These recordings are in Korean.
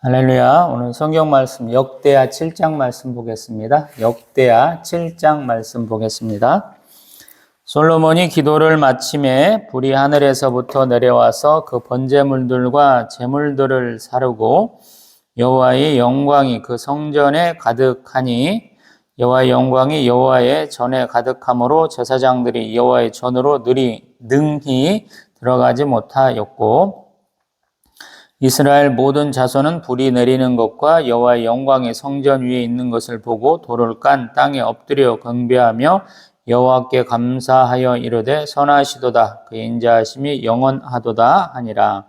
할렐루야. 오늘 성경 말씀 역대하 7장 말씀 보겠습니다. 역대하 7장 말씀 보겠습니다. 솔로몬이 기도를 마침에 불이 하늘에서부터 내려와서 그 번제물들과 제물들을 사르고 여호와의 영광이 그 성전에 가득하니 여호와의 영광이 여호와의 전에 가득함으로 제사장들이 여호와의 전으로 능히 들어가지 못하였고 이스라엘 모든 자손은 불이 내리는 것과 여호와의 영광이 성전 위에 있는 것을 보고 돌을 깐 땅에 엎드려 경배하며 여호와께 감사하여 이르되 선하시도다 그의 인자하심이 영원하도다 하니라.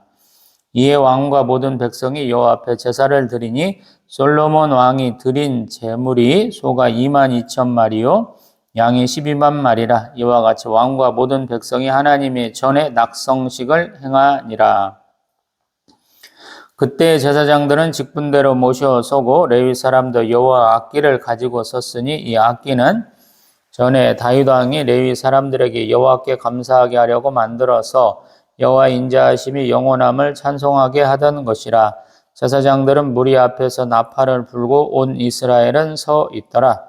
이에 왕과 모든 백성이 여호와 앞에 제사를 드리니 솔로몬 왕이 드린 제물이 소가 22,000마리요 양이 12만 마리라. 이와 같이 왕과 모든 백성이 하나님의 전에 낙성식을 행하니라. 그때 제사장들은 직분대로 모셔 서고 레위 사람도 여호와 악기를 가지고 섰으니 이 악기는 전에 다윗 왕이 레위 사람들에게 여호와께 감사하게 하려고 만들어서 여호와 인자하심이 영원함을 찬송하게 하던 것이라. 제사장들은 무리 앞에서 나팔을 불고 온 이스라엘은 서 있더라.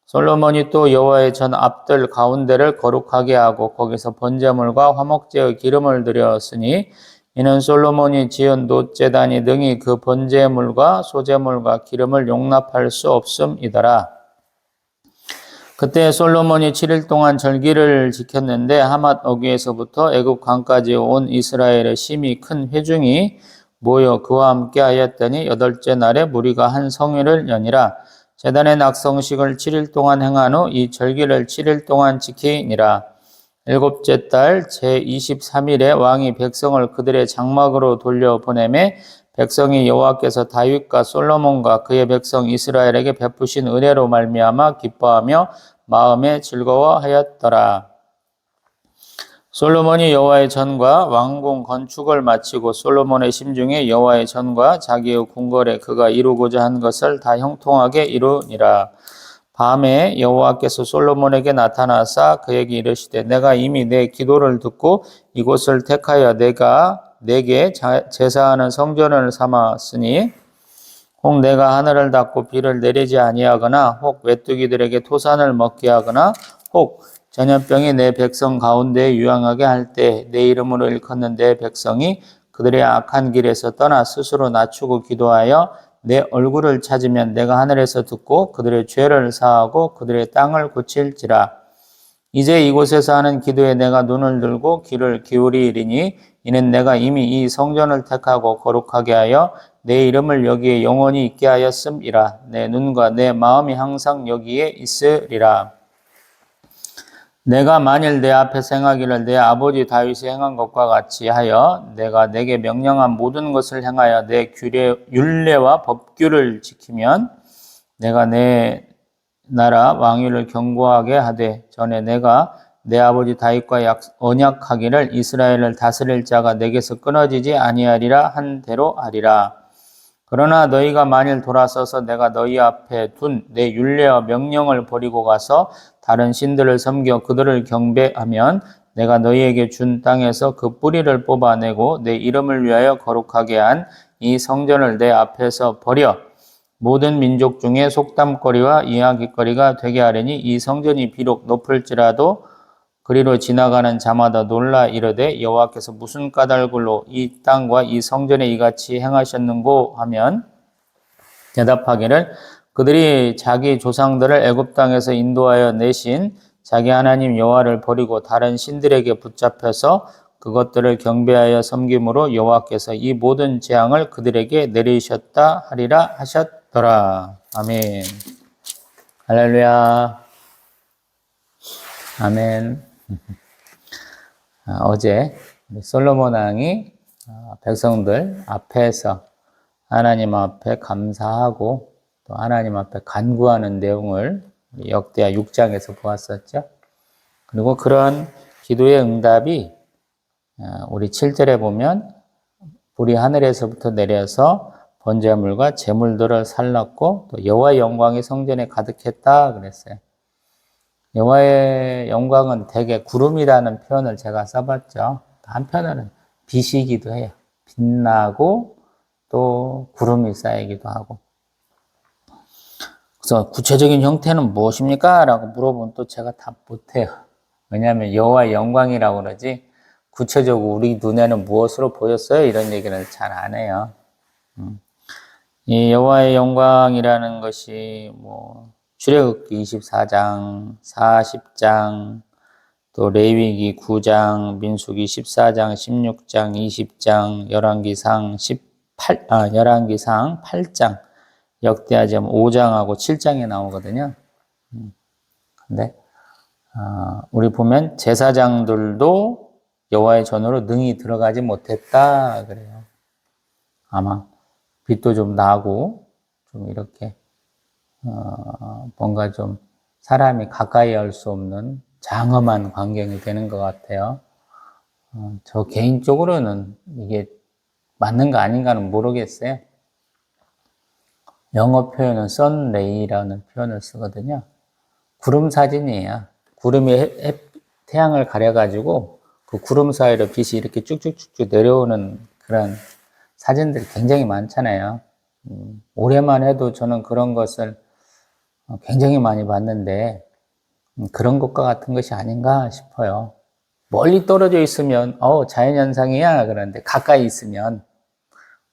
솔로몬이 또 여호와의 전 앞들 가운데를 거룩하게 하고 거기서 번제물과 화목제의 기름을 드렸으니 이는 솔로몬이 지은 놋제단이 능히 그 번제물과 소제물과 기름을 용납할 수 없음이더라. 그때 솔로몬이 7일 동안 절기를 지켰는데 하맛 어귀에서부터 애굽 강까지 온 이스라엘의 심히 큰 회중이 모여 그와 함께 하였더니 여덟째 날에 무리가 한 성회를 여니라. 제단의 낙성식을 7일 동안 행한 후 이 절기를 7일 동안 지키니라. 일곱째 달 제23일에 왕이 백성을 그들의 장막으로 돌려보내매 백성이 여호와께서 다윗과 솔로몬과 그의 백성 이스라엘에게 베푸신 은혜로 말미암아 기뻐하며 마음에 즐거워하였더라. 솔로몬이 여호와의 전과 왕궁 건축을 마치고 솔로몬의 심중에 여호와의 전과 자기의 궁궐에 그가 이루고자 한 것을 다 형통하게 이루니라. 밤에 여호와께서 솔로몬에게 나타나사 그에게 이르시되 내가 이미 내 기도를 듣고 이곳을 택하여 내가 내게 제사하는 성전을 삼았으니 혹 내가 하늘을 닫고 비를 내리지 아니하거나 혹 메뚜기들에게 토산을 먹게 하거나 혹 전염병이 내 백성 가운데에 유행하게 할 때 내 이름으로 일컫는 내 백성이 그들의 악한 길에서 떠나 스스로 낮추고 기도하여 내 얼굴을 찾으면 내가 하늘에서 듣고 그들의 죄를 사하고 그들의 땅을 고칠지라. 이제 이곳에서 하는 기도에 내가 눈을 들고 귀를 기울이리니 이는 내가 이미 이 성전을 택하고 거룩하게 하여 내 이름을 여기에 영원히 있게 하였음이라. 내 눈과 내 마음이 항상 여기에 있으리라. 내가 만일 내 앞에서 행하기를 내 아버지 다윗이 행한 것과 같이 하여 내가 내게 명령한 모든 것을 행하여 내 율례와 법규를 지키면 내가 내 나라 왕위를 견고하게 하되 전에 내가 내 아버지 다윗과 언약하기를 이스라엘을 다스릴 자가 내게서 끊어지지 아니하리라 한 대로 하리라. 그러나 너희가 만일 돌아서서 내가 너희 앞에 둔 내 율례와 명령을 버리고 가서 다른 신들을 섬겨 그들을 경배하면 내가 너희에게 준 땅에서 그 뿌리를 뽑아내고 내 이름을 위하여 거룩하게 한 이 성전을 내 앞에서 버려 모든 민족 중에 속담거리와 이야기거리가 되게 하려니 이 성전이 비록 높을지라도 그리로 지나가는 자마다 놀라 이르되 여호와께서 무슨 까닭으로 이 땅과 이 성전에 이같이 행하셨는고 하면 대답하기를 그들이 자기 조상들을 애굽 땅에서 인도하여 내신 자기 하나님 여호와를 버리고 다른 신들에게 붙잡혀서 그것들을 경배하여 섬김으로 여호와께서 이 모든 재앙을 그들에게 내리셨다 하리라 하셨더라. 아멘. 할렐루야. 아멘. 어제 솔로몬 왕이 백성들 앞에서 하나님 앞에 감사하고 또 하나님 앞에 간구하는 내용을 역대하 6장에서 보았었죠. 그리고 그런 기도의 응답이 우리 7절에 보면 불이 하늘에서부터 내려서 번제물과 제물들을 살랐고 또 여호와의 영광이 성전에 가득했다 그랬어요. 여호와의 영광은 대개 구름이라는 표현을 제가 써봤죠. 한편으로는 빛이기도 해요. 빛나고 또 구름이 쌓이기도 하고. 그래서 구체적인 형태는 무엇입니까? 라고 물어보면 또 제가 답 못해요. 왜냐하면 여호와의 영광이라고 그러지 구체적으로 우리 눈에는 무엇으로 보였어요? 이런 얘기를 잘 안 해요. 이 여호와의 영광이라는 것이 뭐 출애굽기 24장, 40장, 또 레위기 9장, 민수기 14장, 16장, 20장, 열왕기상 8장, 역대하점 5장하고 7장에 나오거든요. 근데 우리 보면 제사장들도 여호와의 전으로 능히 들어가지 못했다 그래요. 아마 빛도 좀 나고 좀 이렇게 뭔가 좀 사람이 가까이 할 수 없는 장엄한 광경이 되는 것 같아요. 저 개인적으로는 이게 맞는 거 아닌가는 모르겠어요. 영어 표현은 sunray라는 표현을 쓰거든요. 구름 사진이에요. 구름이 태양을 가려가지고 그 구름 사이로 빛이 이렇게 쭉쭉쭉쭉 내려오는 그런 사진들이 굉장히 많잖아요. 올해만 해도 저는 그런 것을 굉장히 많이 봤는데 그런 것과 같은 것이 아닌가 싶어요. 멀리 떨어져 있으면 자연현상이야 그러는데 가까이 있으면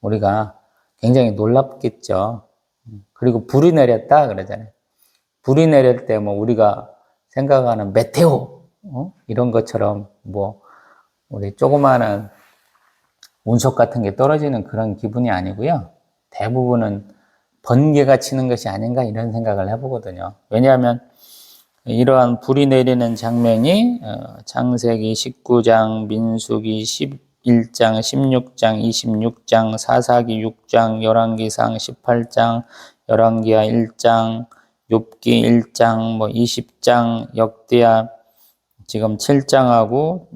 우리가 굉장히 놀랍겠죠. 그리고 불이 내렸다 그러잖아요. 불이 내릴 때 뭐 우리가 생각하는 메테오 이런 것처럼 뭐 우리 조그마한 운석 같은 게 떨어지는 그런 기분이 아니고요. 대부분은 번개가 치는 것이 아닌가 이런 생각을 해보거든요. 왜냐하면 이러한 불이 내리는 장면이 창세기 19장, 민수기 11장, 16장, 26장, 사사기 6장, 열왕기상 18장, 열왕기하 1장, 욥기 1장, 뭐 20장, 역대하 지금 7장하고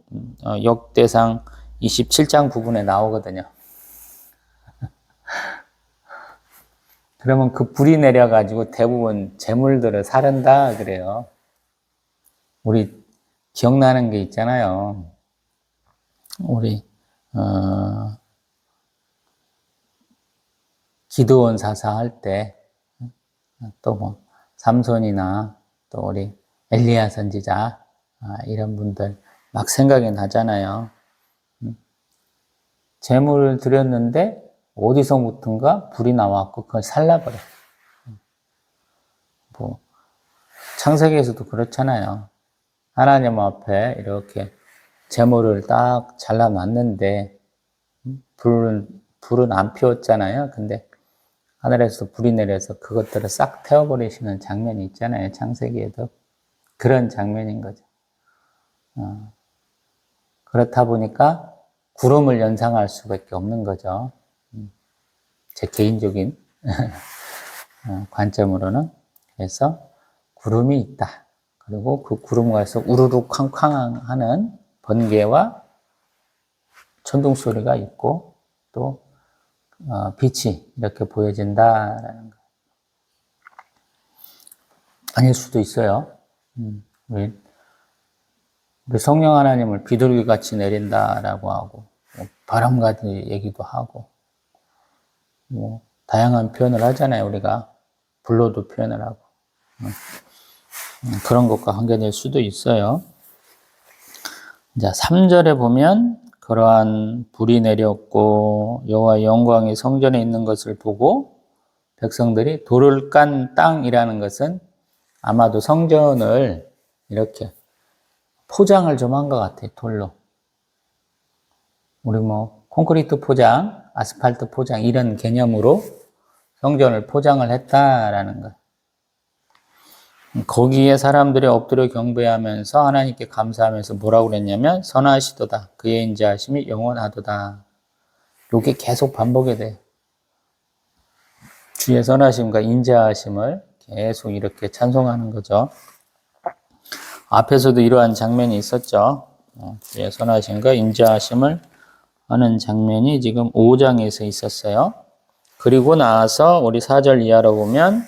역대상 27장 부분에 나오거든요. 그러면 그 불이 내려가지고 대부분 재물들을 사른다 그래요. 우리 기억나는 게 있잖아요. 우리 기드온 사사 할 때 또 뭐 삼손이나 또 우리 엘리야 선지자 이런 분들 막 생각이 나잖아요. 재물을 드렸는데 어디서부턴가 불이 나왔고 그걸 살라버려. 뭐 창세기에서도 그렇잖아요. 하나님 앞에 이렇게 재물을 딱 잘라놨는데 불은 안 피웠잖아요. 근데 하늘에서 불이 내려서 그것들을 싹 태워버리시는 장면이 있잖아요. 창세기에도. 그런 장면인 거죠. 그렇다 보니까 구름을 연상할 수밖에 없는 거죠. 제 개인적인 관점으로는. 그래서 구름이 있다. 그리고 그 구름에서 우르르 쾅쾅 하는 번개와 천둥 소리가 있고 또 빛이 이렇게 보여진다라는 거. 아닐 수도 있어요. 우리 성령 하나님을 비둘기 같이 내린다라고 하고 바람 같은 얘기도 하고 뭐 다양한 표현을 하잖아요. 우리가 불로도 표현을 하고 그런 것과 관계될 수도 있어요. 자, 3절에 보면 그러한 불이 내렸고 여호와의 영광이 성전에 있는 것을 보고 백성들이 돌을 깐 땅이라는 것은 아마도 성전을 이렇게 포장을 좀 한 것 같아요. 돌로. 우리 뭐 콘크리트 포장, 아스팔트 포장 이런 개념으로 성전을 포장을 했다라는 것. 거기에 사람들이 엎드려 경배하면서 하나님께 감사하면서 뭐라고 그랬냐면 선하시도다. 그의 인자하심이 영원하도다. 이게 계속 반복이 돼요. 주의 선하심과 인자하심을 계속 이렇게 찬송하는 거죠. 앞에서도 이러한 장면이 있었죠. 주의 선하심과 인자하심을 하는 장면이 지금 5장에서 있었어요. 그리고 나서 우리 4절 이하로 보면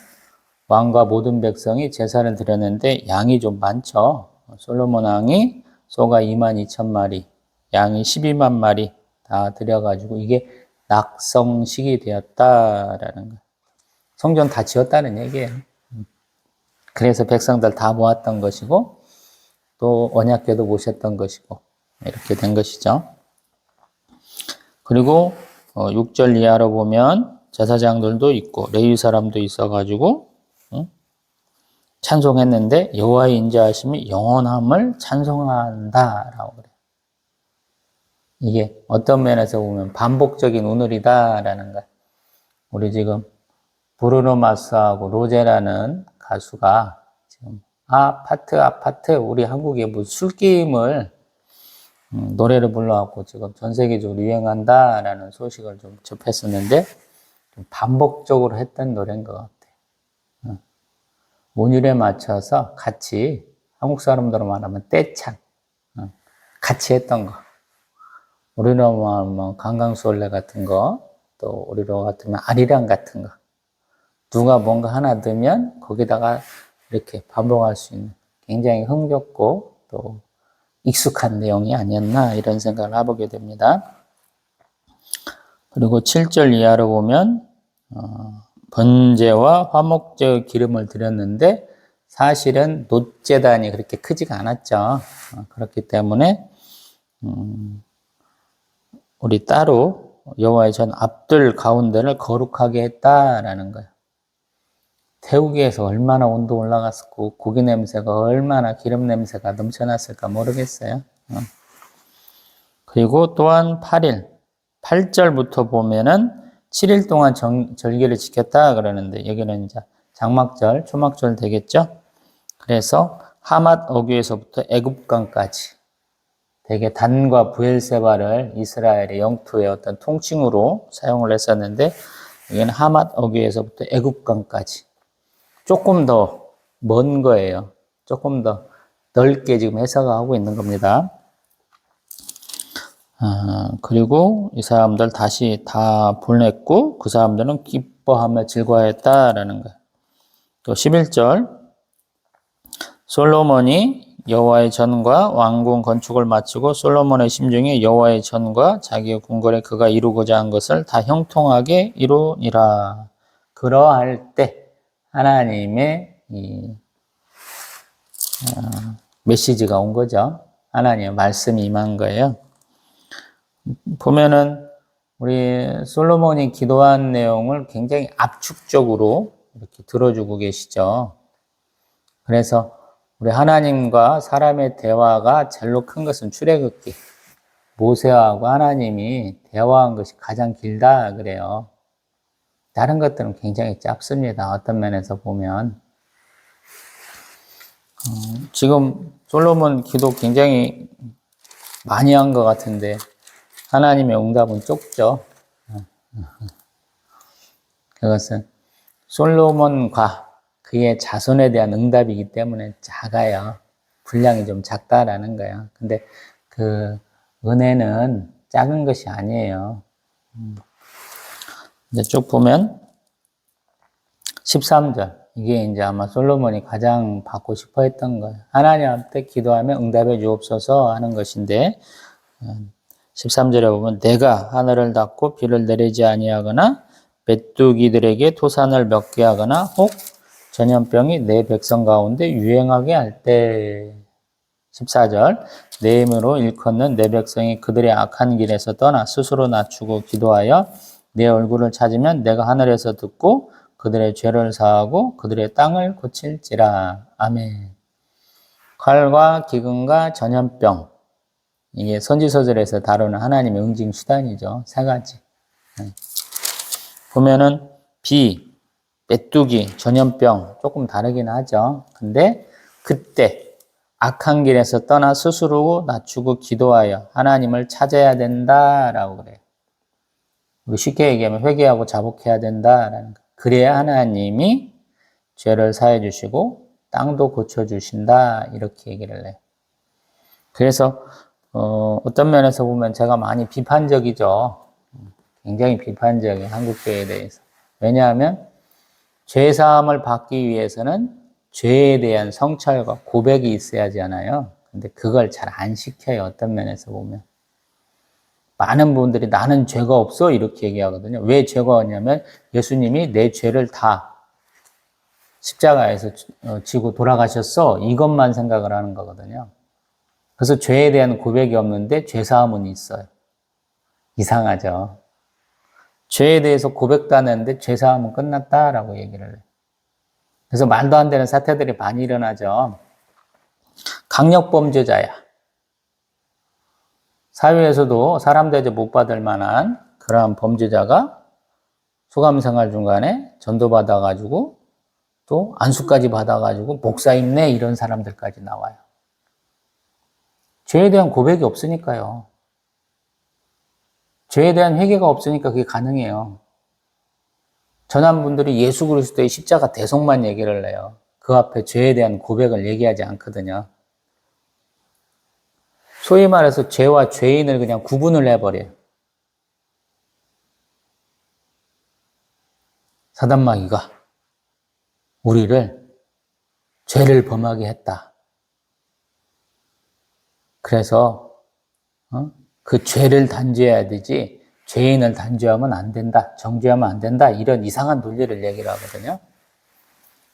왕과 모든 백성이 제사를 드렸는데 양이 좀 많죠. 솔로몬 왕이 소가 22,000마리, 양이 12만 마리 다 드려가지고 이게 낙성식이 되었다라는 거. 성전 다 지었다는 얘기예요. 그래서 백성들 다 모았던 것이고 또 언약궤도 모셨던 것이고 이렇게 된 것이죠. 그리고 6절 이하로 보면 제사장들도 있고 레위 사람도 있어가지고 찬송했는데 여호와의 인자하심이 영원함을 찬송한다라고 그래요. 이게 어떤 면에서 보면 반복적인 운율이다라는 거예요. 우리 지금 브루노 마스하고 로제라는 가수가 지금 아파트 우리 한국에 뭐 술게임을 노래를 불러갖고 지금 전 세계적으로 유행한다라는 소식을 좀 접했었는데 좀 반복적으로 했던 노래인 것 같아요. 운율에 맞춰서 같이 한국 사람들로 말하면 떼창 같이 했던 거. 우리로 말하면 강강수월래 같은 거, 또 우리로 같으면 아리랑 같은 거. 누가 뭔가 하나 넣으면 거기다가 이렇게 반복할 수 있는 굉장히 흥겹고 또 익숙한 내용이 아니었나 이런 생각을 해보게 됩니다. 그리고 7절 이하로 보면 번제와 화목제 기름을 드렸는데 사실은 놋제단이 그렇게 크지가 않았죠. 그렇기 때문에 우리 따로 여호와의 전 앞들 가운데를 거룩하게 했다라는 거예요. 태우기에서 얼마나 온도 올라갔었고 고기 냄새가 얼마나 기름 냄새가 넘쳐났을까 모르겠어요. 그리고 또한 8일, 8절부터 보면은 7일 동안 절기를 지켰다 그러는데 여기는 이제 장막절, 초막절 되겠죠. 그래서 하맛 어귀에서부터 애굽강까지 되게 단과 부엘세바를 이스라엘의 영토의 어떤 통칭으로 사용을 했었는데 여기는 하맛 어귀에서부터 애굽강까지 조금 더 먼 거예요. 조금 더 넓게 지금 해석하고 있는 겁니다. 그리고 이 사람들 다시 다 보냈고 그 사람들은 기뻐하며 즐거워했다라는 거예요. 또 11절 솔로몬이 여호와의 전과 왕궁 건축을 마치고 솔로몬의 심중에 여호와의 전과 자기의 궁궐에 그가 이루고자 한 것을 다 형통하게 이루니라. 그러할 때 하나님의 이 메시지가 온 거죠. 하나님의 말씀이 임한 거예요. 보면은 우리 솔로몬이 기도한 내용을 굉장히 압축적으로 이렇게 들어주고 계시죠. 그래서 우리 하나님과 사람의 대화가 제일로 큰 것은 출애굽기. 모세하고 하나님이 대화한 것이 가장 길다 그래요. 다른 것들은 굉장히 짧습니다. 어떤 면에서 보면. 지금 솔로몬 기도 굉장히 많이 한 것 같은데 하나님의 응답은 좁죠. 그것은 솔로몬과 그의 자손에 대한 응답이기 때문에 작아요. 분량이 좀 작다라는 거예요. 근데 그 은혜는 작은 것이 아니에요. 이제 쭉 보면 13절 이게 이제 아마 솔로몬이 가장 받고 싶어 했던 거예요. 하나님한테 기도하며 응답해 주옵소서 하는 것인데 13절에 보면 내가 하늘을 닫고 비를 내리지 아니하거나 메뚜기들에게 토산을 먹게 하거나 혹 전염병이 내 백성 가운데 유행하게 할 때 14절 내 힘으로 일컫는 내 백성이 그들의 악한 길에서 떠나 스스로 낮추고 기도하여 내 얼굴을 찾으면 내가 하늘에서 듣고 그들의 죄를 사하고 그들의 땅을 고칠지라. 아멘. 칼과 기근과 전염병 이게 선지서절에서 다루는 하나님의 응징 수단이죠. 세 가지. 보면은 비, 메뚜기, 전염병 조금 다르긴 하죠. 근데 그때 악한 길에서 떠나 스스로 낮추고 기도하여 하나님을 찾아야 된다라고 그래요. 우리 쉽게 얘기하면 회개하고 자복해야 된다라는 거. 그래야 하나님이 죄를 사해 주시고 땅도 고쳐 주신다 이렇게 얘기를 해요. 그래서 어떤 면에서 보면 제가 많이 비판적이죠. 굉장히 비판적이에요. 한국교회에 대해서. 왜냐하면 죄사함을 받기 위해서는 죄에 대한 성찰과 고백이 있어야 하잖아요. 근데 그걸 잘 안 시켜요. 어떤 면에서 보면. 많은 분들이 나는 죄가 없어 이렇게 얘기하거든요. 왜 죄가 없냐면 예수님이 내 죄를 다 십자가에서 지고 돌아가셨어. 이것만 생각을 하는 거거든요. 그래서 죄에 대한 고백이 없는데 죄사함은 있어요. 이상하죠. 죄에 대해서 고백도 안 했는데 죄사함은 끝났다라고 얘기를 해요. 그래서 말도 안 되는 사태들이 많이 일어나죠. 강력범죄자야. 사회에서도 사람 대접 못 받을 만한 그러한 범죄자가 수감생활 중간에 전도받아가지고 또 안수까지 받아가지고 목사 있네 이런 사람들까지 나와요. 죄에 대한 고백이 없으니까요. 죄에 대한 회개가 없으니까 그게 가능해요. 전한 분들이 예수 그리스도의 십자가 대속만 얘기를 해요. 그 앞에 죄에 대한 고백을 얘기하지 않거든요. 소위 말해서 죄와 죄인을 그냥 구분을 해버려요. 사단마귀가 우리를 죄를 범하게 했다. 그래서 그 죄를 단죄해야 되지 죄인을 단죄하면 안 된다. 정죄하면 안 된다. 이런 이상한 논리를 얘기를 하거든요.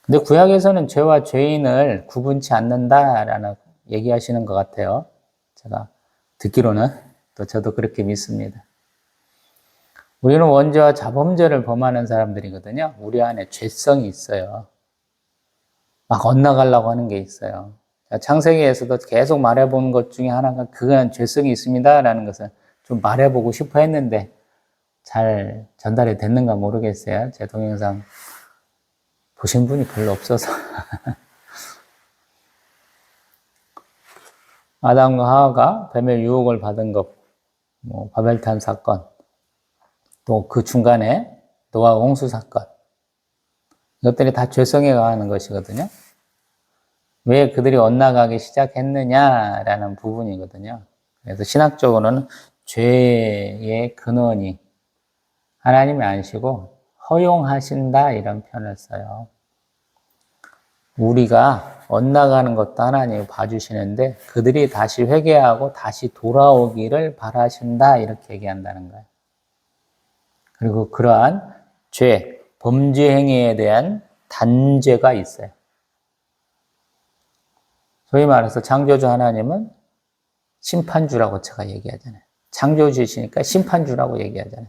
근데 구약에서는 죄와 죄인을 구분치 않는다라는 얘기하시는 것 같아요. 제가 듣기로는 또 저도 그렇게 믿습니다. 우리는 원죄와 자범죄를 범하는 사람들이거든요. 우리 안에 죄성이 있어요. 막 엇나가려고 하는 게 있어요. 창세기에서도 계속 말해본 것 중에 하나가 그건 죄성이 있습니다라는 것을 좀 말해보고 싶어 했는데 잘 전달이 됐는가 모르겠어요. 제 동영상 보신 분이 별로 없어서. 아담과 하와가 뱀의 유혹을 받은 것, 바벨탑 사건, 또 그 중간에 노아 홍수 사건, 이것들이 다 죄성에 관한 것이거든요. 왜 그들이 엇나가기 시작했느냐라는 부분이거든요. 그래서 신학적으로는 죄의 근원이 하나님이 아니시고 허용하신다 이런 표현을 써요. 우리가 엇나가는 것도 하나님이 봐주시는데 그들이 다시 회개하고 다시 돌아오기를 바라신다 이렇게 얘기한다는 거예요. 그리고 그러한 죄, 범죄 행위에 대한 단죄가 있어요. 소위 말해서 창조주 하나님은 심판주라고 제가 얘기하잖아요. 창조주시니까 심판주라고 얘기하잖아요.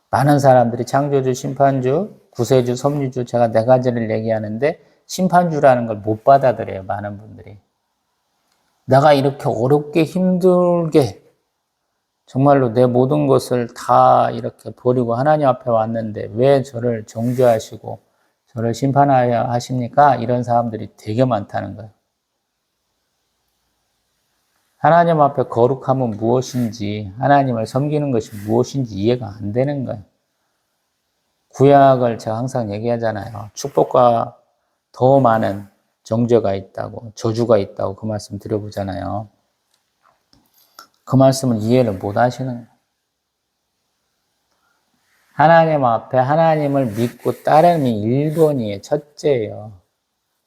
많은 사람들이 창조주, 심판주, 구세주, 섭리주 제가 네 가지를 얘기하는데 심판주라는 걸 못 받아들여요. 많은 분들이. 내가 이렇게 어렵게 힘들게 정말로 내 모든 것을 다 이렇게 버리고 하나님 앞에 왔는데 왜 저를 정죄하시고 저를 심판하여 하십니까? 이런 사람들이 되게 많다는 거예요. 하나님 앞에 거룩함은 무엇인지, 하나님을 섬기는 것이 무엇인지 이해가 안 되는 거예요. 구약을 제가 항상 얘기하잖아요. 축복과 더 많은 정죄가 있다고, 저주가 있다고 그 말씀 드려보잖아요. 그 말씀을 이해를 못 하시는 거예요. 하나님 앞에 하나님을 믿고 따름이 1번이에요. 첫째예요.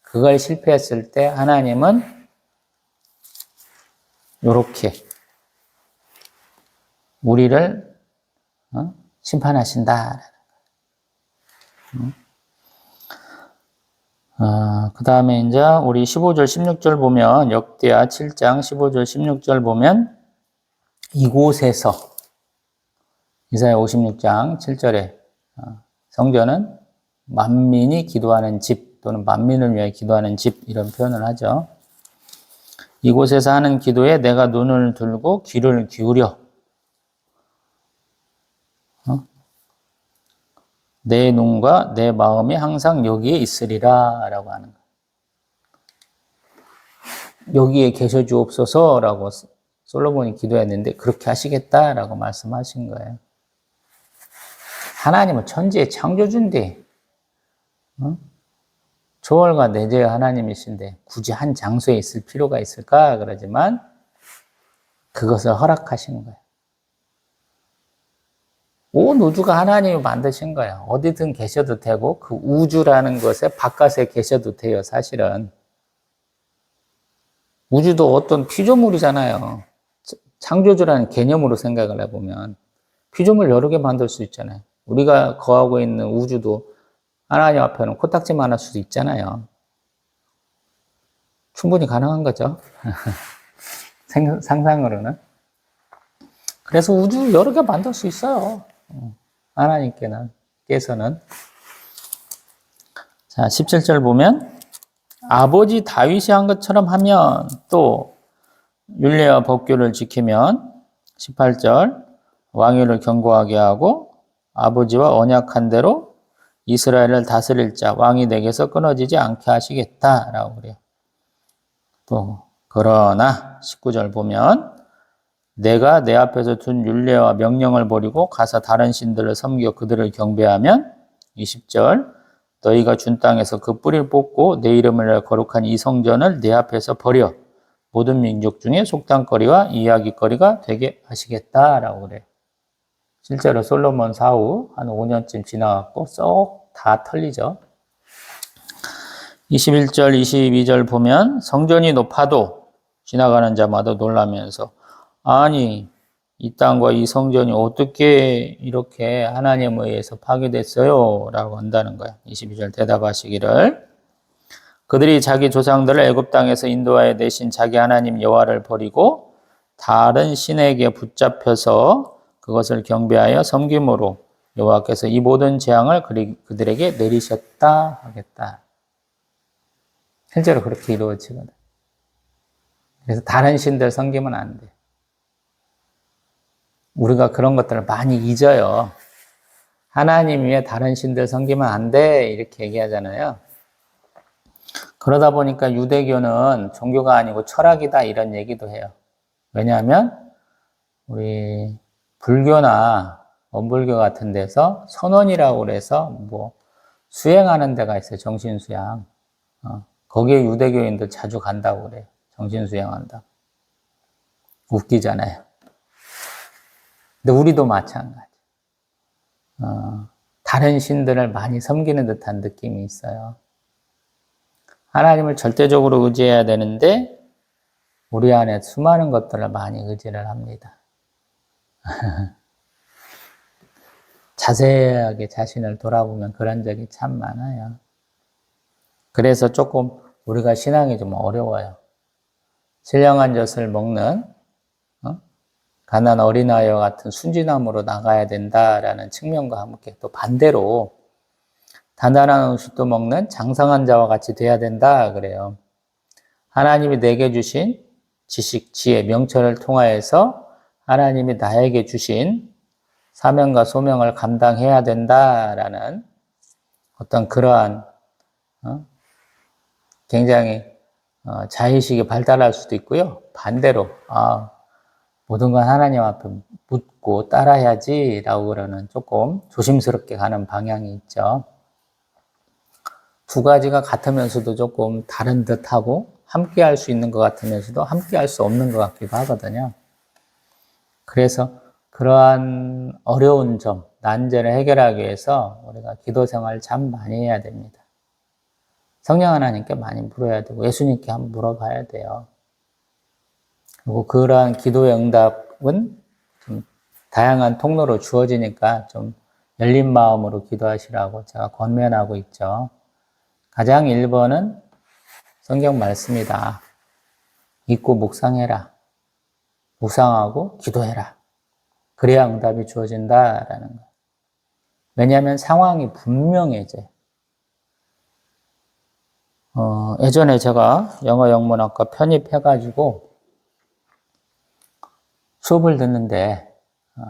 그걸 실패했을 때 하나님은 이렇게 우리를 심판하신다. 그 다음에 이제 우리 15절, 16절 보면 역대하 7장 15절, 16절 보면 이곳에서 이사야 56장 7절에 성전은 만민이 기도하는 집 또는 만민을 위해 기도하는 집 이런 표현을 하죠. 이곳에서 하는 기도에 내가 눈을 들고 귀를 기울여 내 눈과 내 마음이 항상 여기에 있으리라 라고 하는 거예요. 여기에 계셔 주옵소서라고 솔로몬이 기도했는데 그렇게 하시겠다라고 말씀하신 거예요. 하나님은 천지의 창조주인데 초월과 내재의 하나님이신데 굳이 한 장소에 있을 필요가 있을까? 그러지만 그것을 허락하시는 거예요. 온 우주가 하나님이 만드신 거예요. 어디든 계셔도 되고 그 우주라는 것에 바깥에 계셔도 돼요. 사실은. 우주도 어떤 피조물이잖아요. 창조주라는 개념으로 생각을 해보면 피조물 여러 개 만들 수 있잖아요. 우리가 거하고 있는 우주도 하나님 앞에는 코딱지만 할 수도 있잖아요. 충분히 가능한 거죠. 상상으로는. 그래서 우주 여러 개 만들 수 있어요. 하나님께서는. 자, 17절 보면 아버지 다윗이 한 것처럼 하면 또 율례와 법규를 지키면 18절 왕위를 견고하게 하고 아버지와 언약한 대로 이스라엘을 다스릴 자 왕이 내게서 끊어지지 않게 하시겠다라고 그래요. 또 그러나 19절 보면 내가 내 앞에서 둔 율례와 명령을 버리고 가서 다른 신들을 섬겨 그들을 경배하면 20절 너희가 준 땅에서 그 뿌리를 뽑고 내 이름을 거룩한 이 성전을 내 앞에서 버려 모든 민족 중에 속담거리와 이야기거리가 되게 하시겠다라고 그래요. 실제로 솔로몬 사후 한 5년쯤 지나갔고 쏙 다 털리죠. 21절, 22절 보면 성전이 높아도 지나가는 자마다 놀라면서 아니 이 땅과 이 성전이 어떻게 이렇게 하나님에 의해서 파괴됐어요? 라고 한다는 거야. 22절 대답하시기를 그들이 자기 조상들을 애굽 땅에서 인도하여 내신 자기 하나님 여호와를 버리고 다른 신에게 붙잡혀서 그것을 경배하여 섬김으로 여호와께서 이 모든 재앙을 그들에게 내리셨다 하겠다. 실제로 그렇게 이루어지거든. 그래서 다른 신들 섬기면 안 돼. 우리가 그런 것들을 많이 잊어요. 하나님 위에 다른 신들 섬기면 안 돼 이렇게 얘기하잖아요. 그러다 보니까 유대교는 종교가 아니고 철학이다 이런 얘기도 해요. 왜냐하면 우리 불교나 원불교 같은 데서 선원이라고 그래서 뭐 수행하는 데가 있어요. 정신수양. 거기에 유대교인들 자주 간다고 그래요. 정신수양한다. 웃기잖아요. 근데 우리도 마찬가지. 다른 신들을 많이 섬기는 듯한 느낌이 있어요. 하나님을 절대적으로 의지해야 되는데 우리 안에 수많은 것들을 많이 의지를 합니다. 자세하게 자신을 돌아보면 그런 적이 참 많아요. 그래서 조금 우리가 신앙이 좀 어려워요. 신령한 젖을 먹는 가난 어린아이와 같은 순진함으로 나가야 된다라는 측면과 함께 또 반대로 단단한 음식도 먹는 장성한 자와 같이 돼야 된다 그래요. 하나님이 내게 주신 지식, 지혜, 명철을 통하여서 하나님이 나에게 주신 사명과 소명을 감당해야 된다라는 어떤 그러한 굉장히 자의식이 발달할 수도 있고요. 반대로 모든 건 하나님 앞에 묻고 따라야지라고 그러는 조금 조심스럽게 가는 방향이 있죠. 두 가지가 같으면서도 조금 다른 듯하고 함께 할 수 있는 것 같으면서도 함께 할 수 없는 것 같기도 하거든요. 그래서 그러한 어려운 점, 난제를 해결하기 위해서 우리가 기도 생활을 참 많이 해야 됩니다. 성령 하나님께 많이 물어야 되고 예수님께 한번 물어봐야 돼요. 그리고 그러한 기도의 응답은 좀 다양한 통로로 주어지니까 좀 열린 마음으로 기도하시라고 제가 권면하고 있죠. 가장 1번은 성경 말씀이다. 읽고 묵상해라. 묵상하고 기도해라. 그래야 응답이 주어진다라는 거예요. 왜냐하면 상황이 분명해져요. 예전에 제가 영어 영문학과 편입해가지고 수업을 듣는데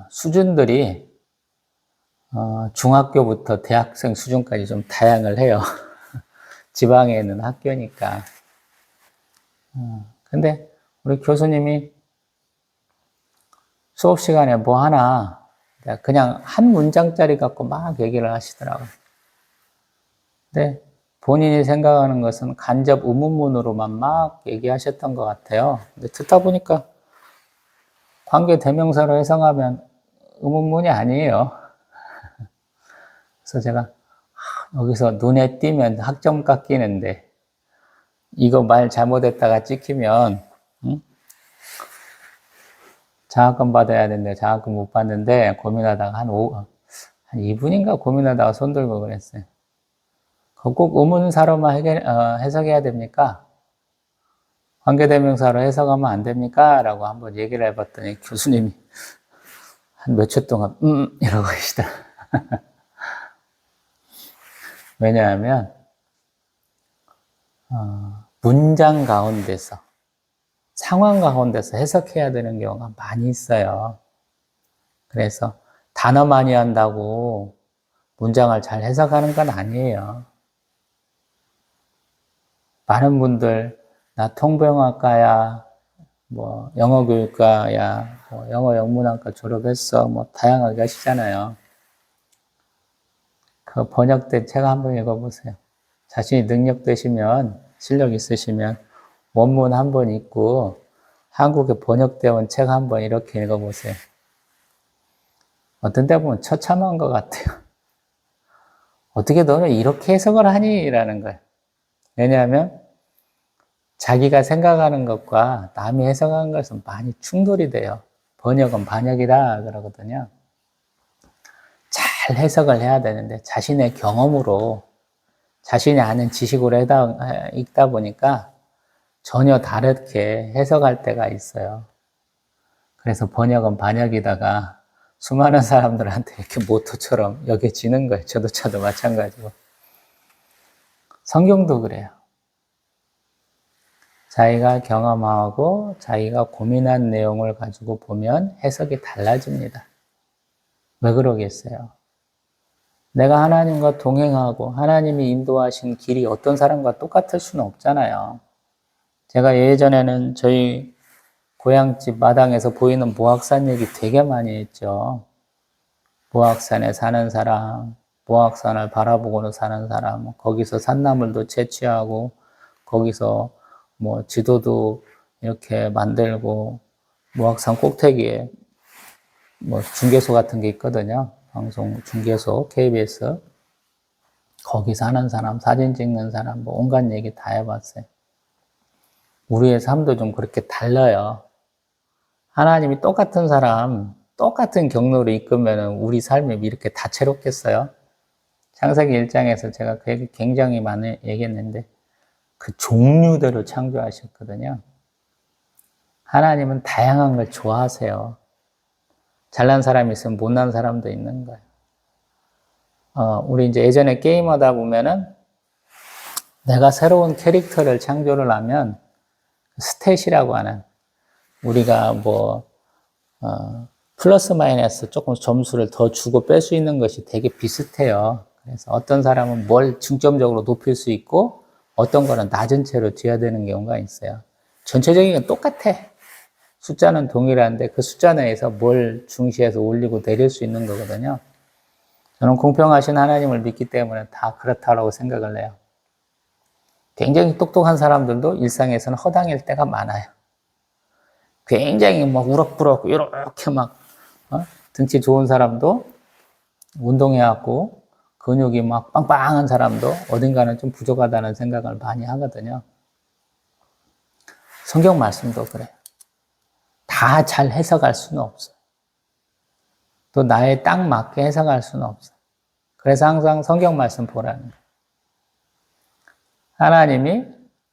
수준들이 중학교부터 대학생 수준까지 좀 다양을 해요. 지방에 있는 학교니까. 근데 우리 교수님이 수업 시간에 뭐 하나 그냥 한 문장짜리 갖고 막 얘기를 하시더라고요. 근데 본인이 생각하는 것은 간접 의문문으로만 막 얘기하셨던 것 같아요. 근데 듣다 보니까 관계 대명사로 해석하면 의문문이 아니에요. 그래서 제가 여기서 눈에 띄면 학점 깎이는데 이거 말 잘못했다가 찍히면 장학금 받아야 되는데 장학금 못 받는데 고민하다가 한 2분인가 고민하다가 손 들고 그랬어요. 그거 꼭 의문사로만 해석해야 됩니까? 관계대명사로 해석하면 안 됩니까? 라고 한번 얘기를 해봤더니 교수님이 한 몇 초 동안 이러고 계시더라. 왜냐하면 문장 가운데서 상황 가운데서 해석해야 되는 경우가 많이 있어요. 그래서 단어 많이 한다고 문장을 잘 해석하는 건 아니에요. 많은 분들 나 통병학과야, 뭐 영어교육과야, 뭐 영어 영문학과 졸업했어, 뭐 다양하게 하시잖아요. 그 번역된 책 한번 읽어보세요. 자신이 능력 되시면, 실력 있으시면 원문 한번 읽고 한국에 번역되어 온 책 한번 이렇게 읽어보세요. 어떤 데 보면 처참한 것 같아요. 어떻게 너는 이렇게 해석을 하니? 라는 거예요. 왜냐하면 자기가 생각하는 것과 남이 해석하는 것은 많이 충돌이 돼요. 번역은 반역이다 그러거든요. 잘 해석을 해야 되는데 자신의 경험으로 자신이 아는 지식으로 읽다 보니까 전혀 다르게 해석할 때가 있어요. 그래서 번역은 반역이다가 수많은 사람들한테 이렇게 모토처럼 여겨지는 거예요. 저도 마찬가지고. 성경도 그래요. 자기가 경험하고 자기가 고민한 내용을 가지고 보면 해석이 달라집니다. 왜 그러겠어요? 내가 하나님과 동행하고 하나님이 인도하신 길이 어떤 사람과 똑같을 수는 없잖아요. 제가 예전에는 저희 고향집 마당에서 보이는 모악산 얘기 되게 많이 했죠. 모악산에 사는 사람, 모악산을 바라보고는 사는 사람, 거기서 산나물도 채취하고 거기서 뭐 지도도 이렇게 만들고 모악산 꼭대기에 뭐 중개소 같은 게 있거든요. 방송 중개소, KBS. 거기 사는 사람, 사진 찍는 사람, 뭐 온갖 얘기 다 해봤어요. 우리의 삶도 좀 그렇게 달라요. 하나님이 똑같은 사람, 똑같은 경로를 이끌면 우리 삶이 이렇게 다채롭겠어요? 창세기 1장에서 제가 그 얘기 굉장히 많이 얘기했는데 그 종류대로 창조하셨거든요. 하나님은 다양한 걸 좋아하세요. 잘난 사람이 있으면 못난 사람도 있는 거예요. 우리 이제 예전에 게임하다 보면은 내가 새로운 캐릭터를 창조를 하면 스탯이라고 하는 우리가 플러스 마이너스 조금 점수를 더 주고 뺄 수 있는 것이 되게 비슷해요. 그래서 어떤 사람은 뭘 중점적으로 높일 수 있고 어떤 거는 낮은 채로 둬야 되는 경우가 있어요. 전체적인 건 똑같아. 숫자는 동일한데 그 숫자 내에서 뭘 중시해서 올리고 내릴 수 있는 거거든요. 저는 공평하신 하나님을 믿기 때문에 다 그렇다고 생각을 해요. 굉장히 똑똑한 사람들도 일상에서는 허당일 때가 많아요. 굉장히 막 우럭부럭 이렇게 막 등치 좋은 사람도 운동해갖고 근육이 막 빵빵한 사람도 어딘가는 좀 부족하다는 생각을 많이 하거든요. 성경 말씀도 그래요. 다 잘 해석할 수는 없어요. 또 나에 딱 맞게 해석할 수는 없어요. 그래서 항상 성경 말씀 보라는 거예요. 하나님이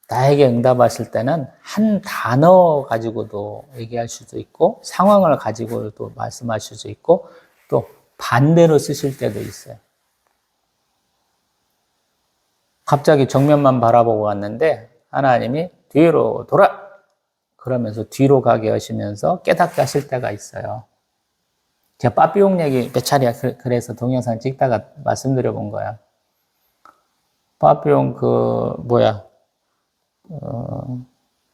나에게 응답하실 때는 한 단어 가지고도 얘기할 수도 있고 상황을 가지고도 말씀하실 수 있고 또 반대로 쓰실 때도 있어요. 갑자기 정면만 바라보고 왔는데 하나님이 뒤로 돌아! 그러면서 뒤로 가게 하시면서 깨닫게 하실 때가 있어요. 제가 빠삐용 얘기 몇 차례 그래서 동영상 찍다가 말씀드려 본 거야. 빠삐용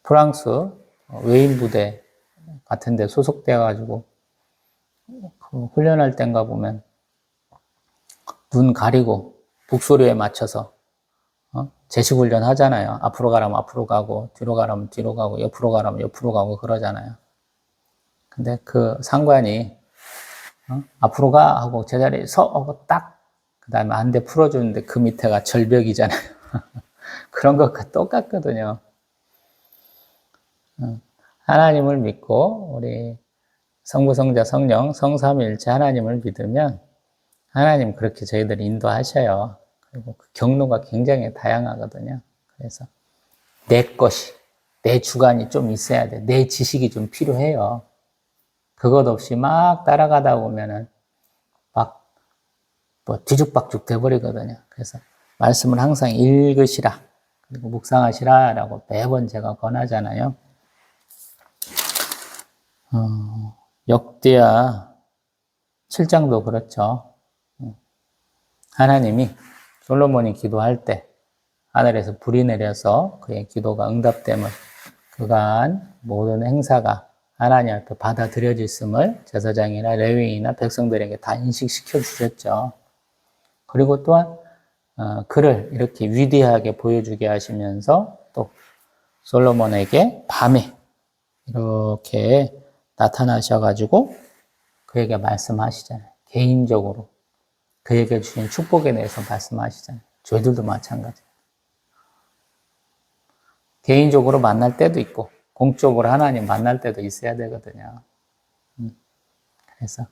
프랑스 외인 부대 같은 데 소속돼 가지고 훈련할 땐가 보면 눈 가리고 북소리에 맞춰서 제식 훈련 하잖아요. 앞으로 가라면 앞으로 가고 뒤로 가라면 뒤로 가고 옆으로 가라면 옆으로 가고 그러잖아요. 근데 그 상관이 앞으로 가 하고 제자리에 서 하고 딱 그 다음에 한 대 풀어주는데 그 밑에가 절벽이잖아요. 그런 것과 똑같거든요. 하나님을 믿고 우리 성부, 성자, 성령, 성삼위일체 하나님을 믿으면 하나님 그렇게 저희들을 인도하셔요. 그리고 그 경로가 굉장히 다양하거든요. 그래서 내 것이, 내 주관이 좀 있어야 돼. 내 지식이 좀 필요해요. 그것 없이 막 따라가다 보면은 막 뭐 뒤죽박죽 돼버리거든요. 그래서 말씀을 항상 읽으시라. 그리고 묵상하시라 라고 매번 제가 권하잖아요. 역대하 7장도 그렇죠. 하나님이 솔로몬이 기도할 때 하늘에서 불이 내려서 그의 기도가 응답됨을 그가 한 모든 행사가 하나님 앞에 받아들여졌음을 제사장이나 레위인이나 백성들에게 다 인식시켜 주셨죠. 그리고 또한 그를 이렇게 위대하게 보여주게 하시면서 또 솔로몬에게 밤에 이렇게 나타나셔가지고 그에게 말씀하시잖아요. 개인적으로 그에게 주신 축복에 대해서 말씀하시잖아요. 저희들도 마찬가지예요. 개인적으로 만날 때도 있고 공적으로 하나님 만날 때도 있어야 되거든요. 그래서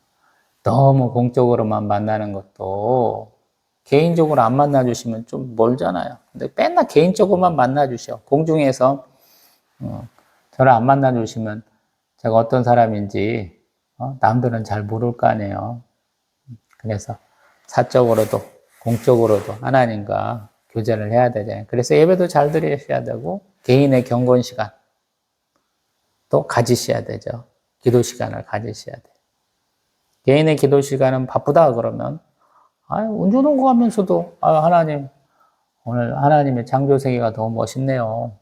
너무 공적으로만 만나는 것도 개인적으로 안 만나주시면 좀 멀잖아요. 근데 맨날 개인적으로만 만나주셔. 공중에서 저를 안 만나주시면 제가 어떤 사람인지 남들은 잘 모를 거 아니에요. 그래서 사적으로도 공적으로도 하나님과 교제를 해야 되잖아요. 그래서 예배도 잘 드리셔야 되고 개인의 경건 시간 또 가지셔야 되죠. 기도 시간을 가지셔야 돼요. 개인의 기도 시간은 바쁘다 그러면 운전하고 가면서도 하나님 오늘 하나님의 창조 세계가 너무 멋있네요.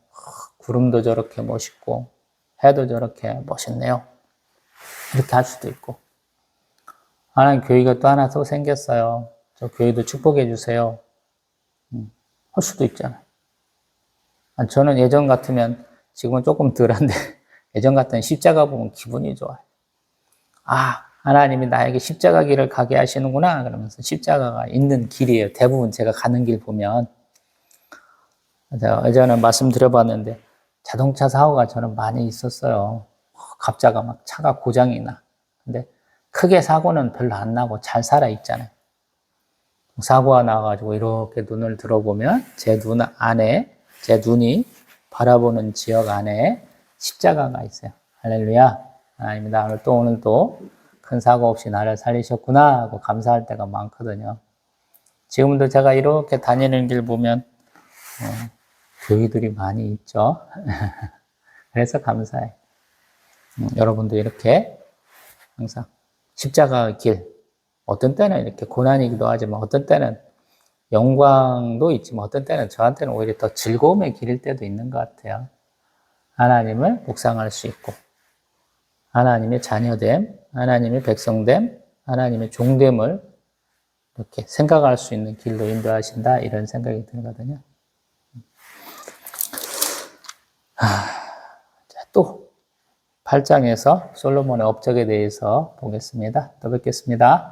구름도 저렇게 멋있고 해도 저렇게 멋있네요. 이렇게 할 수도 있고 하나님 교회가 또 하나 또 생겼어요. 저 교회도 축복해 주세요. 할 수도 있잖아요. 저는 예전 같으면 지금은 조금 덜한데 예전 같으면 십자가 보면 기분이 좋아요. 하나님이 나에게 십자가 길을 가게 하시는구나 그러면서 십자가가 있는 길이에요. 대부분 제가 가는 길 보면 제가 예전에 말씀드려봤는데 자동차 사고가 저는 많이 있었어요. 갑자기 막 차가 고장이 나. 근데 크게 사고는 별로 안 나고 잘 살아있잖아요. 사고가 나가지고 이렇게 눈을 들어보면 제 눈 안에, 제 눈이 바라보는 지역 안에 십자가가 있어요. 할렐루야. 하나님, 나 오늘 또 큰 사고 없이 나를 살리셨구나 하고 감사할 때가 많거든요. 지금도 제가 이렇게 다니는 길 보면 교회들이 많이 있죠. 그래서 감사해. 여러분도 이렇게 항상 십자가 길, 어떤 때는 이렇게 고난이기도 하지만 어떤 때는 영광도 있지만 어떤 때는 저한테는 오히려 더 즐거움의 길일 때도 있는 것 같아요. 하나님을 묵상할 수 있고 하나님의 자녀됨, 하나님의 백성됨, 하나님의 종됨을 이렇게 생각할 수 있는 길로 인도하신다 이런 생각이 들거든요. 또 8장에서 솔로몬의 업적에 대해서 보겠습니다. 또 뵙겠습니다.